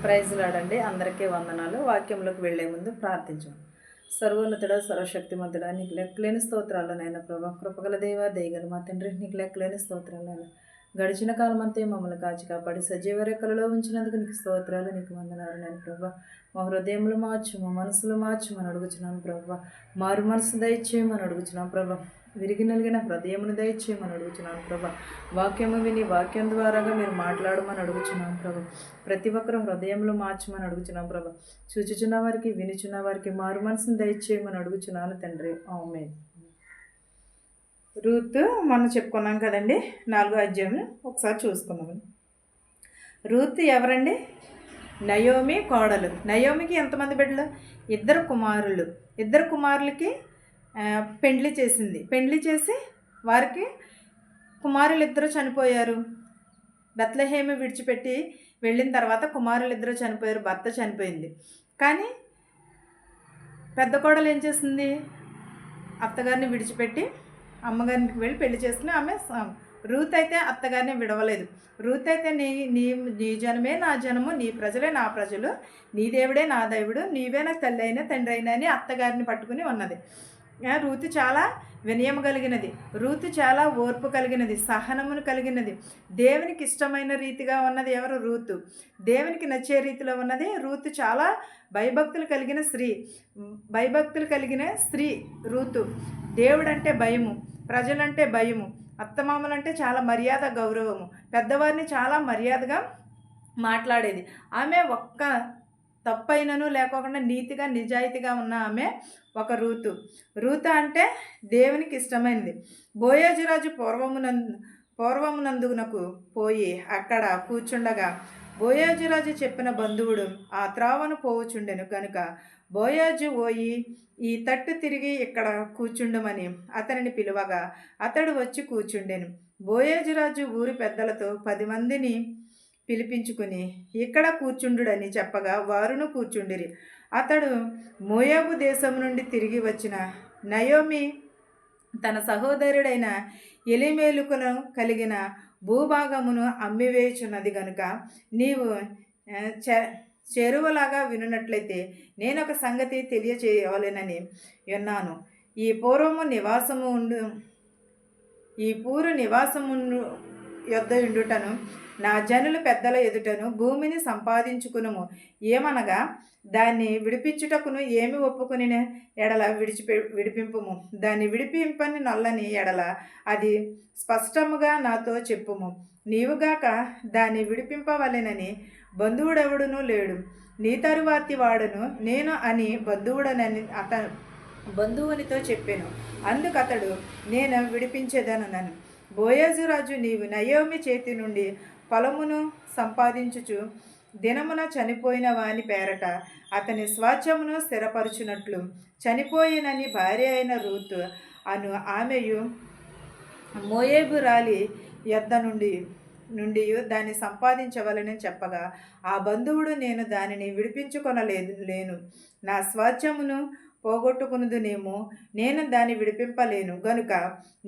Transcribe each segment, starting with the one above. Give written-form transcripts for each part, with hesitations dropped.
Praise లాడండి. అందరికీ వందనాలు. వాక్యంలోకి వెళ్లే ముందు ప్రార్థించాం. సర్వోన్నతుడ, సర్వశక్తిమంతుడ, నీకు లెక్కలేని స్తోత్రాలు నాయన ప్రభా. కృపగల దేవ, దయగల మా తండ్రి, నీకు లెక్కలేని స్తోత్రాలు నాయన. గడిచిన కాలం అంతే మమ్మల్ని కాచి కాపాడి సజీవ రెక్కలలో ఉంచినందుకు నీకు స్తోత్రాలు, నీకు వందనాలు నాయన ప్రభా. మా హృదయములు మార్చు, మా మనసులు మార్చమని అడుగుచున్నాను ప్రభా. మారు మనసు దయచేయమని అడుగుచున్నాం ప్రభా. విరిగి నలిగిన హృదయమును దయచేయమని అడుగుచున్నాను ప్రభా. వాక్యము విని వాక్యం ద్వారాగా మీరు మాట్లాడమని అడుగుచున్నాం ప్రభా. ప్రతి ఒక్కరు హృదయంలో మార్చమని అడుగుచున్నాం ప్రభా. చూచుచున్న వారికి, వినుచున్న వారికి మారు మనసును దయచేయమని అడుగుచున్నాను తండ్రి. ఆమేన్. రూతు మనం చెప్పుకున్నాం కదండి, 4వ అధ్యాయం ఒకసారి చూసుకున్నాం. రూత్ ఎవరండి? నయోమి కోడలు. నయోమికి ఎంతమంది బిడ్డలు? ఇద్దరు కుమారులకి పెండ్లి చేసింది. పెండ్లి చేసి వారికి కుమారులు ఇద్దరు చనిపోయారు. బెత్లెహేము విడిచిపెట్టి వెళ్ళిన తర్వాత కుమారులు ఇద్దరు చనిపోయారు, భర్త చనిపోయింది. కానీ పెద్ద కోడలు ఏం చేసింది? అత్తగారిని విడిచిపెట్టి అమ్మగారికి వెళ్ళి పెళ్లి చేసుకుని ఆమె రూత్ అయితే అత్తగారిని విడవలేదు. రూత్ అయితే నీ నీ నీ జనమే నా జనము, నీ ప్రజలే నా ప్రజలు, నీ దేవుడే నా దేవుడు, నీవే నాకు తల్లి అయినా తండ్రి అయినా అని అత్తగారిని పట్టుకుని ఉన్నది. రూతు చాలా వినయం కలిగినది, రూతు చాలా ఓర్పు కలిగినది, సహనమును కలిగినది. దేవునికి ఇష్టమైన రీతిగా ఉన్నది ఎవరు? రూతు. దేవునికి నచ్చే రీతిలో ఉన్నది రూతు. చాలా భయభక్తులు కలిగిన స్త్రీ రూతు. దేవుడంటే భయము, ప్రజలంటే భయము, అత్తమామలంటే చాలా మర్యాద, గౌరవము, పెద్దవారిని చాలా మర్యాదగా మాట్లాడేది. ఆమె ఒక్క తప్పైనను లేకోకుండా నీతిగా నిజాయితీగా ఉన్న ఆమె ఒక రూతు అంటే దేవునికి ఇష్టమైనది. బోయాజురాజు పూర్వమునందునకు పోయి అక్కడ కూర్చుండగా బోయాజురాజు చెప్పిన బంధువుడు ఆ త్రావను పోవుచుండెను కనుక బోయాజు పోయి ఈ తట్టు తిరిగి ఇక్కడ కూర్చుండమని అతనిని పిలువగా అతడు వచ్చి కూర్చుండెను. బోయాజురాజు ఊరి పెద్దలతో 10 మందిని పిలిపించుకుని ఇక్కడ కూర్చుండుడని చెప్పగా వారును కూర్చుండిరి. అతడు మోయాబు దేశం నుండి తిరిగి వచ్చిన నయోమి తన సహోదరుడైన ఎలిమేలుకును కలిగిన భూభాగమును అమ్మివేయుచున్నది గనుక నీవు చెరువులాగా వినున్నట్లయితే నేను ఒక సంగతి తెలియచేయవలెనని విన్నాను. ఈ పూర్వ నివాసము యొద్ద ఉండుటను నా జనుల పెద్దల ఎదుటను భూమిని సంపాదించుకును. ఏమనగా దాన్ని విడిపించుటకును ఏమి ఒప్పుకుని ఎడల విడిపింపుము, దాన్ని విడిపింపని నల్లని ఎడల అది స్పష్టముగా నాతో చెప్పుము. నీవుగాక దాన్ని విడిపింపవలెనని బంధువుడెవడునూ లేడు, నీ తరువాతి వాడును నేను అని బంధువునితో చెప్పాను. అందుకతడు నేను విడిపించేదనను. బోయాజురాజు నీవు నయోమి చేతి నుండి పొలమును సంపాదించుచు దినమున చనిపోయిన వాని పేరట అతని స్వాస్థ్యమును స్థిరపరచునట్లు చనిపోయినని భార్య అయిన రూతు అను ఆమెయు మోయేబు రాలి యొద్ద నుండి దాన్ని సంపాదించవలనని చెప్పగా ఆ బంధువుడు నేను దానిని విడిపించుకొనలేను, నా స్వాస్థ్యమును పోగొట్టుకున్నదునేమో, నేను దాన్ని విడిపింపలేను గనుక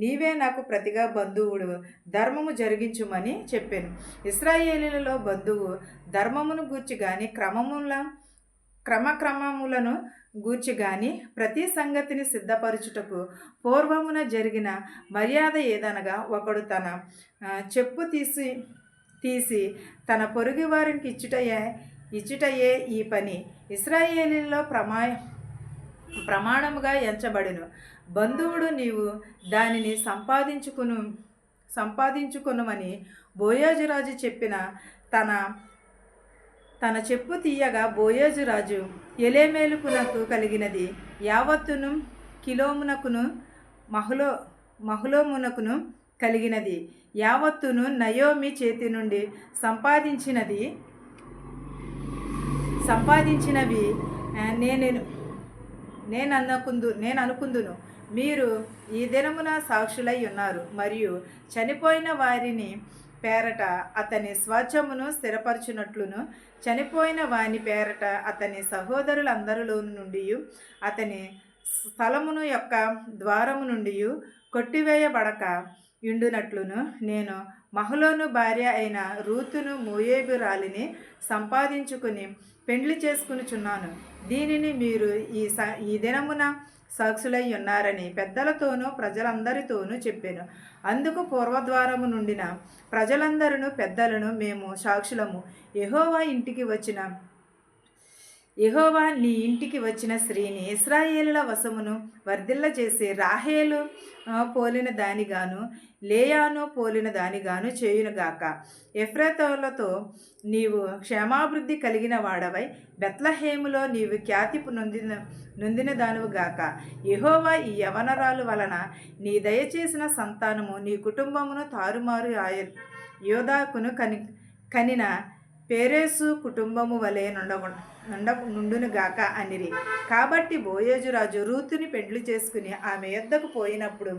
నీవే నాకు ప్రతిగా బంధువుడు, ధర్మము జరిగించుమని చెప్పాను. ఇశ్రాయేలీలలో బంధువు ధర్మమును గూర్చి కానీ క్రమములను గూర్చి కానీ ప్రతి సంగతిని సిద్ధపరచుటకు పూర్వమున జరిగిన మర్యాద ఏదనగా ఒకడు తన చెప్పు తీసి తన పొరుగు వారికి ఇచ్చుటయే ఈ పని ఇశ్రాయేలీలో ప్రమాణముగా ఎంచబడును. బంధువుడు నీవు దానిని సంపాదించుకునుమని బోయాజురాజు చెప్పిన తన చెప్పు తీయగా బోయాజురాజు ఎలేమేలుకునకు కలిగినది యావత్తును కిలోమునకును మహులోమునకును కలిగినది యావత్తును నయోమి చేతి నుండి సంపాదించినవి నేను అనుకుందును. మీరు ఈ దినమున సాక్షులై ఉన్నారు. మరియు చనిపోయిన వారిని పేరట అతని స్వాస్థ్యమును స్థిరపరచునట్లును చనిపోయిన వాని పేరట అతని సహోదరులందరిలో నుండి అతని స్థలమును యొక్క ద్వారము నుండి కొట్టివేయబడక ఇండునట్లును నేను మహలోను భార్య అయిన రూతును మోయేబురాలిని సంపాదించుకుని పెండ్లి చేసుకునిచున్నాను. దీనిని మీరు ఈ దినమున సాక్షులై ఉన్నారని పెద్దలతోనూ ప్రజలందరితోనూ చెప్పాను. అందుకు పూర్వద్వారము నుండిన ప్రజలందరూ పెద్దలను మేము సాక్షులము. యెహోవా నీ ఇంటికి వచ్చిన స్త్రీని ఇశ్రాయేలుల వశమును వర్ధిల్ల చేసి రాహేలు పోలిన దానిగాను లేయాను పోలిన దానిగాను చేయునుగాక. ఎఫ్రాతోలతో నీవు క్షేమాభివృద్ధి కలిగిన వాడవై బెత్లహేములో నీవు ఖ్యాతి నొందిన దానువుగాక. యెహోవా ఈ యవనరాలు వలన నీ దయచేసిన సంతానము నీ కుటుంబమును తారుమారు యోధాకును కనిన పేరేసు కుటుంబము వలె నుండునుగాక అనిరి. కాబట్టి బోయేజు రాజు రూతుని పెండ్లి చేసుకుని ఆమె యొద్దకు పోయినప్పుడు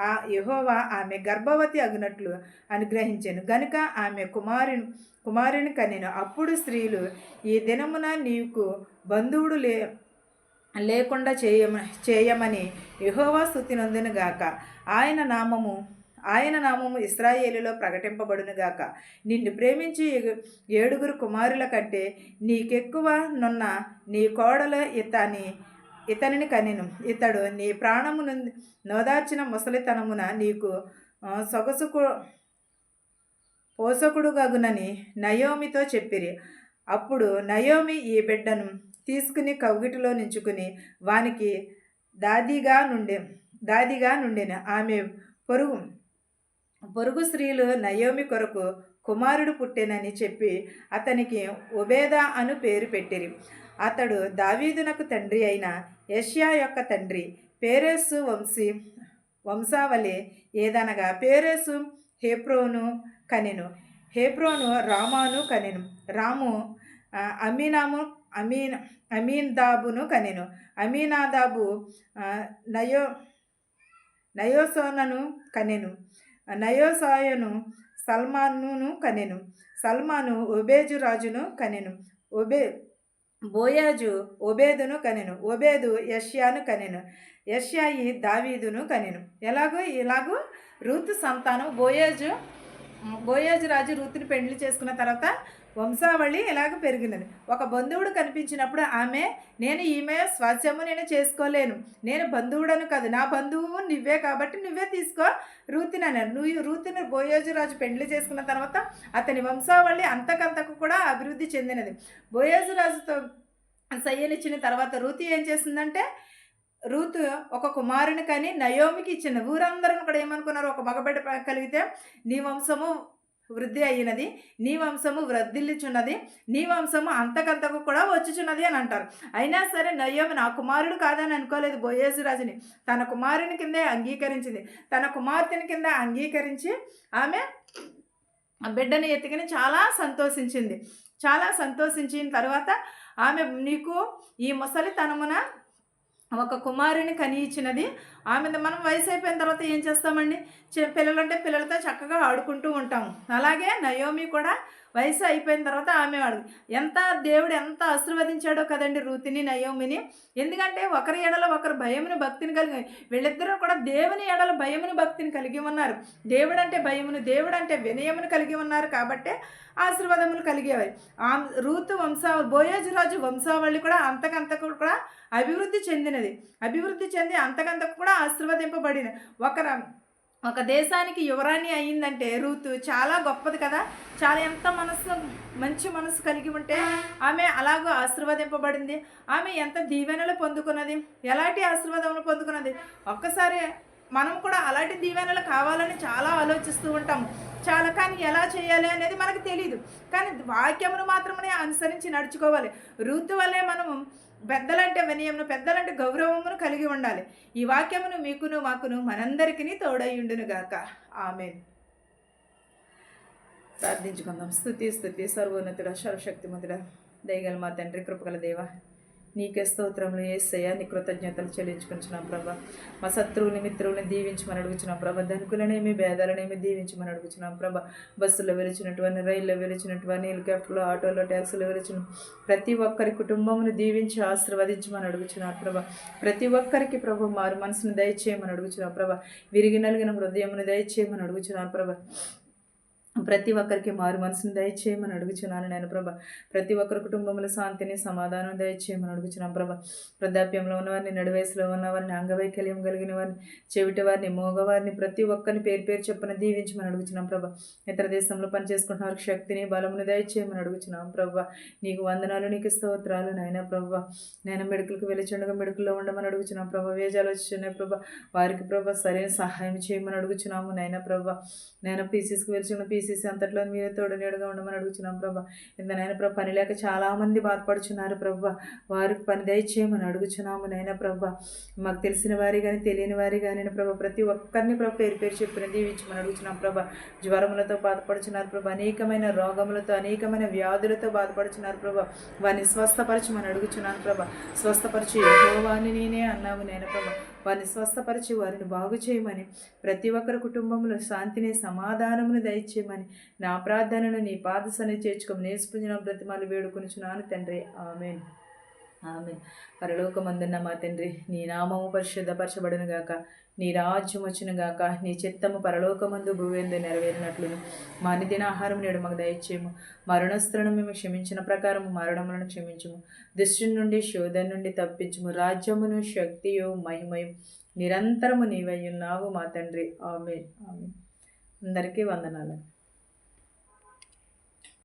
ఆ యెహోవా ఆమె గర్భవతి అగునట్లు అనుగ్రహించెను గనుక ఆమె కుమారుని కనెను. అప్పుడు స్త్రీలు, ఈ దినమున నీకు బంధువుడు లేకుండా చేయమని యెహోవా స్తుతి నొందునుగాక. ఆయన నామము ఇశ్రాయేలులో ప్రకటింపబడునుగాక. నిన్ను ప్రేమించి 7 కుమారుల కంటే నీకెక్కువ నున్న నీ కోడలు ఇతనిని కనెను. ఇతడు నీ ప్రాణము నోదార్చిన ముసలితనమున నీకు పోషకుడుగగునని నయోమితో చెప్పిరి. అప్పుడు నయోమి ఈ బిడ్డను తీసుకుని కౌగిటిలో నించుకుని వానికి దాదిగా నుండెను. ఆమె పొరుగు స్త్రీలు నయోమి కొరకు కుమారుడు పుట్టెనని చెప్పి అతనికి ఒబేదా అను పేరు పెట్టిరి. అతడు దావీదునకు తండ్రి అయిన యెషయా యొక్క తండ్రి. పేరెసు వంశావళి ఏదనగా పేరెసు హెబ్రోను కనెను. హెబ్రోను రామాను కనెను. రాము అమీనాదాబును కనెను. అమీనాదాబు నయోసోనను కనెను. నయోసాయను సల్మానును కనెను. సల్మాను ఒబేజు రాజును కనెను. బోయాజు ఒబేదును కనెను. ఒబేదు యెషయాను కనెను. యెషయాయి దావీదును కనెను. ఇలాగూ రూతు సంతానం బోయాజు రాజు రూతుని పెండ్లి చేసుకున్న తర్వాత వంశావళి ఇలాగ పెరిగినది. ఒక బంధువుడు కనిపించినప్పుడు ఆమె, నేను ఈమె స్వాస్యము నేను చేసుకోలేను, నేను బంధువుడను కాదు, నా బంధువు నువ్వే కాబట్టి నువ్వే తీసుకో రూతిని అన్నాడు. రూతిని బోయాజు రాజు పెండ్లి చేసుకున్న తర్వాత అతని వంశావళి అంతకంతకు కూడా అభివృద్ధి చెందినది. బోయాజు రాజుతో సయ్యనిచ్చిన తర్వాత రూతి ఏం చేసిందంటే, రూతు ఒక కుమారుని కానీ నయోమికి ఇచ్చింది. ఊరందరూ కూడా ఏమనుకున్నారు, ఒక మగబిడ్డ కలిగితే నీ వంశము వృద్ధి అయినది, నీ వంశము వృద్ధిల్లుచున్నది, నీ వంశము అంతకంతకు కూడా వచ్చుచున్నది అని అంటారు. అయినా సరే నయోమి నా కుమారుడు కాదని అనుకోలేదు. బోయేజు రాజుని తన కుమారుని కిందే అంగీకరించింది. తన కుమార్తెని కింద అంగీకరించి ఆమె బిడ్డని ఎత్తుకుని చాలా సంతోషించిన తర్వాత ఆమె, నీకు ఈ ముసలితనమున ఒక కుమారుని కని ఇచ్చినది. ఆమె మనం వయసు అయిపోయిన తర్వాత ఏం చేస్తామండి, పిల్లలంటే పిల్లలతో చక్కగా ఆడుకుంటూ ఉంటాము. అలాగే నయోమి కూడా వయసు అయిపోయిన తర్వాత ఆమె దేవుడు ఎంత ఆశీర్వదించాడో కదండి రూతిని నయోమిని. ఎందుకంటే ఒకరి ఎడల ఒకరు భయమును భక్తిని కలిగి, వీళ్ళిద్దరూ కూడా దేవుని ఎడల భయమును భక్తిని కలిగి ఉన్నారు. దేవుడంటే భయమును, దేవుడంటే వినయమును కలిగి ఉన్నారు కాబట్టి ఆశీర్వాదములు కలిగేవారు. రూతు బోయేజు రాజు వంశావళి కూడా అంతకంతకు కూడా అభివృద్ధి చెంది అంతకంతకు కూడా ఆశీర్వదింపబడిన ఒక దేశానికి యువరాణి అయ్యిందంటే రూతు చాలా గొప్పది కదా. చాలా ఎంత మంచి మనసు కలిగి ఉంటే ఆమె అలాగూ ఆశీర్వదింపబడింది. ఆమె ఎంత దీవెనలు పొందుకున్నది, ఎలాంటి ఆశీర్వాదములు పొందుకున్నది. ఒక్కసారి మనం కూడా అలాంటి దీవెనలు కావాలని చాలా ఆలోచిస్తూ ఉంటాము. కానీ ఎలా చేయాలి అనేది మనకు తెలియదు. కానీ వాక్యమును మాత్రమే అనుసరించి నడుచుకోవాలి. రూతు వల్లే మనము పెద్దలంటే వినయమును, పెద్దలంటే గౌరవమును కలిగి ఉండాలి. ఈ వాక్యమును మీకును మాకును మనందరికీ తోడయ్యుండును గాక. ఆమేన్. ప్రార్థించుకుందాం. స్తుతి సర్వోన్నతుడ, సర్వశక్తిమంతుడ, దయగల మా తండ్రి, కృపగల దేవ, నీకే స్తోత్రములు యేసయ్యా. నీ కృతజ్ఞతలు చెల్లించుకుంటున్నాం ప్రభా. మా శత్రువుని మిత్రువుని దీవించమని అడుగుతున్నాం ప్రభా. ధనికులనేమి భేదాలనేమి దీవించమని అడుగుతున్నాం ప్రభా. బస్సులో వెలిచినటువంటి, రైల్లో వెలిచినటువంటి, హెలికాప్టర్లో, ఆటోలో, ట్యాక్సీలో వెలిచిన ప్రతి ఒక్కరి కుటుంబమును దీవించి ఆశీర్వదించమని అడుగుతున్నాం ప్రభా. ప్రతి ఒక్కరికి ప్రభు మారు మనసును దయచేయమని అడుగుతున్నాం ప్రభా. విరిగి నలిగిన హృదయమును దయచేయమని అడుగుతున్నాం ప్రభా. ప్రతి ఒక్కరికి మారు మనసును దయచేయమని అడుగుచున్నాను నేను ప్రభ. ప్రతి ఒక్కరి కుటుంబంలో శాంతిని సమాధానం దయచేయమని అడుగుచున్నాను ప్రభ. వృద్ధాప్యంలో ఉన్నవారిని, నడువయసులో ఉన్నవారిని, అంగవైకల్యం కలిగిన వారిని, చెవిటి వారిని, మోగవారిని, ప్రతి ఒక్కరిని పేరు పేరు చొప్పున దీవించమని అడుగుచున్నాం ప్రభ. ఇతర దేశంలో పనిచేసుకుంటున్న వారికి శక్తిని బలమును దయచేయమని అడుగుచున్నాం ప్రభ. నీకు వందనాలు, నీకు స్తోత్రాలు నాయన ప్రభ. నేను మెడికల్కి వెళ్ళిచుండగా మెడికల్లో ఉండమని అడుగుచున్నాం ప్రభ. వేజాలు వచ్చినాయి ప్రభ, వారికి ప్రభ సరైన సహాయం చేయమని అడుగుచున్నాము నాయన ప్రభ. నేను పీసీస్కి వెళ్ళిచున్న పీసీసీ అంతట్లో మీరే తోడు నీడుగా ఉండమని అడుగుచున్నాం ప్రభా. ఇంత నాయన ప్రభా, పని లేక చాలామంది బాధపడుచున్నారు ప్రభా. వారికి పని దయచేయమని అడుగుచున్నాము నాయన ప్రభా. మాకు తెలిసిన వారి కానీ తెలియని వారి కానీ ప్రభా, ప్రతి ఒక్కరిని ప్రభా పేరు పేరు చెప్పిన దీవించమని అడుగుచున్నాం ప్రభా. జ్వరములతో బాధపడుచున్నారు ప్రభా, అనేకమైన రోగములతో, అనేకమైన వ్యాధులతో బాధపడుచున్నారు ప్రభా. వారిని స్వస్థపరచమని అడుగుచున్నాను ప్రభా. స్వస్థపరిచి యెహోవాని నేనే అన్నాము నాయన ప్రభా. వారిని స్వస్థపరిచి వారిని బాగు చేయమని, ప్రతి ఒక్కరి కుటుంబంలో శాంతిని సమాధానమును దయచేయమని, నా ప్రార్థనను నీ పాదసని చేర్చుకొని నేర్చుకుని బ్రతిమాలు వేడుకొనిచున్నాను తండ్రి. ఆమెన్. ఆమెన్. పరలోకమందున్న మా తండ్రి, నీ నామము పరిశుద్ధపరచబడును గాక, నీ రాజ్యం వచ్చును గాక, నీ చిత్తము పరలోకమందు భూవేందు నెరవేరినట్లును మా అనుదిన ఆహారం నేడు మాకు దయచేయము. మరణస్త్రను మేము క్షమించిన ప్రకారము మరణములను క్షమించుము. దుష్టుని నుండి, శోధన నుండి తప్పించుము. రాజ్యమును, శక్తియు, మహిమయు నిరంతరము నీవై ఉన్నావు మా తండ్రి. ఆమెన్. ఆమెన్. అందరికీ వందనాలు.